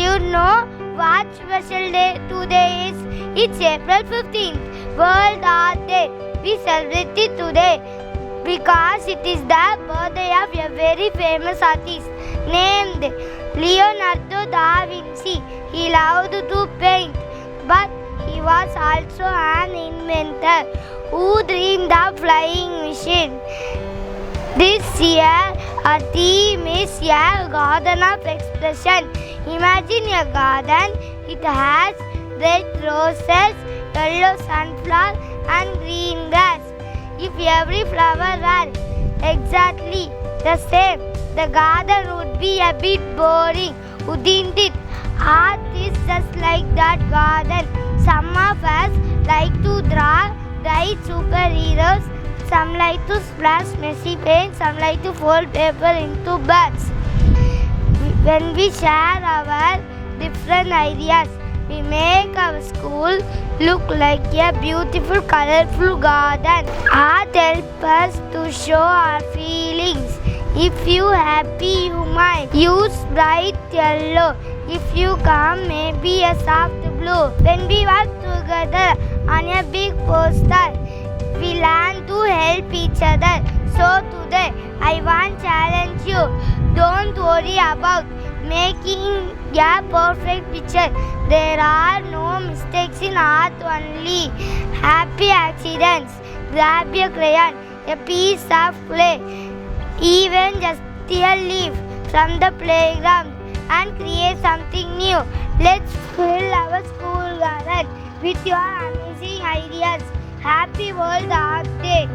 you know what special day today is? It's April 15th, World Art Day. We celebrate it today because it is the birthday of a very famous artist named Leonardo da Vinci. He loved to paint, but he was also an inventor who dreamed of flying machine. This year, our theme is a garden of expression. Imagine a garden. It has red roses, yellow sunflower, and green grass. If every flower were exactly the same, the garden would be a bit boring, wouldn't it? Art is just like that garden. Some of us like to draw, write superheroes. Some like to splash messy paint. Some like to fold paper into bags. When we share our different ideas, we make our school look like a beautiful, colorful garden. Art helps us to show our feelings. If you happy, you might use bright yellow. If you calm, maybe a soft blue. When we work together on a big poster, we learn to help each other. So today, I want to challenge you. Don't worry about making a perfect picture. There are no mistakes in art, only happy accidents. Grab a crayon, a piece of clay, even just a leaf from the playground, and create something new. Let's fill our school garden with your amazing ideas. Happy World Art Day!